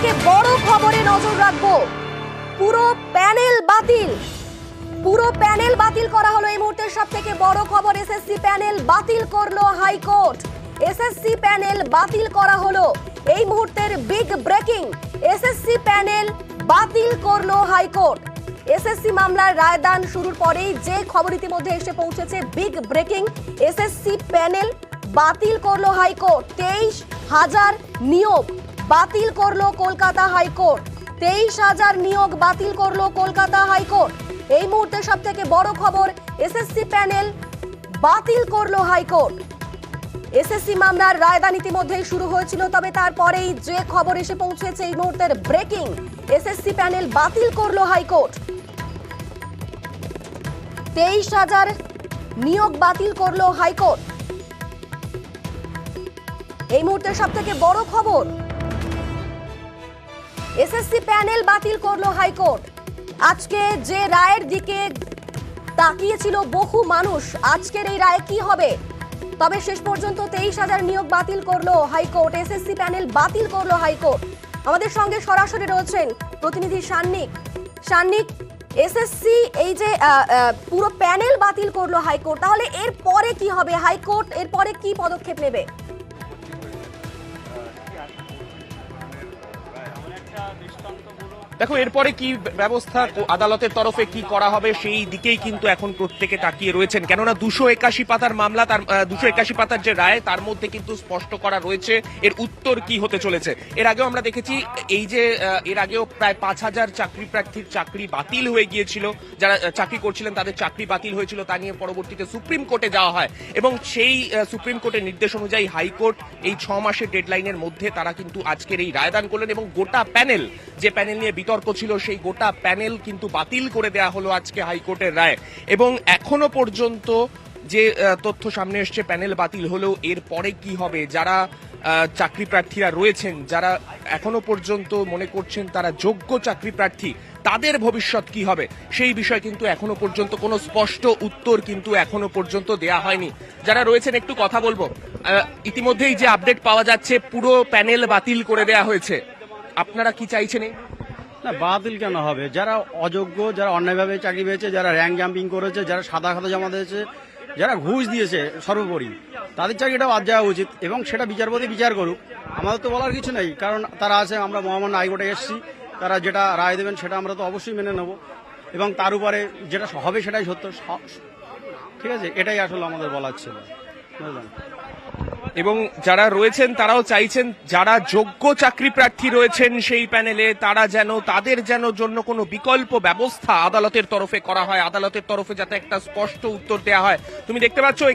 থেকে বড় খবরে নজর রাখবো। পুরো প্যানেল বাতিল করা হলো। এই মুহূর্তের সব থেকে বড় খবর, এসএসসি প্যানেল বাতিল করলো হাইকোর্ট। এসএসসি প্যানেল বাতিল করা হলো। এই মুহূর্তের বিগ ব্রেকিং, এসএসসি প্যানেল বাতিল করলো হাইকোর্ট। এসএসসি মামলার রায়দান শুরুর পরেই যে খবর ইতিমধ্যে এসে পৌঁছেছে, বিগ ব্রেকিং, এসএসসি প্যানেল বাতিল করলো হাইকোর্ট। 23,000 নিয়োগ বাতিল করলো কলকাতা হাইকোর্ট। 23,000 নিয়োগ বাতিল করলো কলকাতা হাইকোর্ট। এই মুহূর্তে সব থেকে বড় খবর, এসএসসি প্যানেল বাতিল করলো হাইকোর্ট। এসএসসি মামলার রায়দান ইতিমধ্যেই শুরু হয়েছিল, তবে তারপরেই যে খবর এসে পৌঁছেছে এই মুহূর্তের ব্রেকিং, এসএসসি প্যানেল বাতিল করলো হাইকোর্ট। 23,000 নিয়োগ বাতিল করলো হাইকোর্ট। এই মুহূর্তে সব থেকে বড় খবর, এসএসসি প্যানেল বাতিল করলো হাইকোর্ট। আজকে যে রায়ের দিকে তাকিয়েছিল বহু মানুষ, আজকের এই রায়ে কি হবে? তবে শেষ পর্যন্ত 23,000 নিয়োগ বাতিল করলো হাইকোর্ট। এসএসসি প্যানেল বাতিল করলো হাইকোর্ট। আমাদের সঙ্গে সরাসরি রয়েছেন প্রতিনিধি সান্নিক। এসএসসি এই যে পুরো প্যানেল বাতিল করলো হাইকোর্ট, তাহলে এর পরে কি হবে? হাইকোর্ট এর পরে কি পদক্ষেপ নেবে? দেখো, এরপরে কি ব্যবস্থা আদালতের তরফে কি করা হবে সেই দিকেই কিন্তু এখন প্রত্যেকে তাকিয়ে রয়েছেন। কেননা 281 পাতার মামলা, তার 281 পাতার যে রায়, তার মধ্যে কিন্তু স্পষ্ট করা রয়েছে এর উত্তর কি হতে চলেছে। এর আগেও আমরা দেখেছি, এই যে এর আগেও প্রায় 5,000 চাকরি প্রার্থীর চাকরি বাতিল হয়ে গিয়েছিল, যারা চাকরি করছিলেন তাদের চাকরি বাতিল হয়েছিল। তা নিয়ে পরবর্তীতে সুপ্রিম কোর্টে যাওয়া হয় এবং সেই সুপ্রিম কোর্টের নির্দেশ অনুযায়ী হাইকোর্ট এই 6 মাসের ডেডলাইনের মধ্যে তারা কিন্তু আজকের এই রায়দান করলেন এবং গোটা প্যানেল, যে প্যানেল নিয়ে বিতর্ক ছিল, সেই গোটা প্যানেল কিন্তু বাতিল করে দেয়া হলো আজকে হাইকোর্টের রায়। এবং এখনো পর্যন্ত যে তথ্য সামনে এসছে, প্যানেল বাতিল হলেও এর পরে কি হবে? যারা চাকরি প্রার্থীরা রয়েছেন, যারা এখনো পর্যন্ত মনে করছেন তারা যোগ্য চাকরি প্রার্থী, তাদের ভবিষ্যৎ কি হবে সেই বিষয়ে কিন্তু এখনো পর্যন্ত কোনো স্পষ্ট উত্তর কিন্তু এখনো পর্যন্ত দেয়া হয়নি। যারা রয়েছেন একটু কথা বলবো। ইতিমধ্যেই যে আপডেট পাওয়া যাচ্ছে, পুরো প্যানেল বাতিল করে দেয়া হয়েছে। আপনারা কি চাইছেন? না, বাতিল কেন হবে? যারা অযোগ্য, যারা অন্যায়ভাবে চাকরি পেয়েছে, যারা র্যাঙ্ক জাম্পিং করেছে, যারা সাদা খাতা জমা দিয়েছে, যারা ঘুষ দিয়েছে সর্বোপরি, তাদের চাকরিটা বাদ যাওয়া উচিত এবং সেটা বিচারপতি বিচার করুক। আমাদের তো বলার কিছু নেই, কারণ তারা আছে, আমরা মহামান্য হাইকোর্টে এসেছি, তারা যেটা রায় দেবেন সেটা আমরা তো অবশ্যই মেনে নেব এবং তার উপরে যেটা হবে সেটাই সত্য। ঠিক আছে, এটাই আসলে আমাদের বলার ছিল, বুঝলেন? এবং যারা রয়েছেন তারাও চাইছেন যারা যোগ্য চাকরি প্রার্থী রয়েছেন সেই প্যানেলে, তারা যেন, তাদের যেন জন্য কোনো বিকল্প ব্যবস্থা আদালতের তরফে করা হয়, আদালতের তরফে যাতে একটা স্পষ্ট উত্তর দেওয়া হয়। তুমি দেখতে পাচ্ছ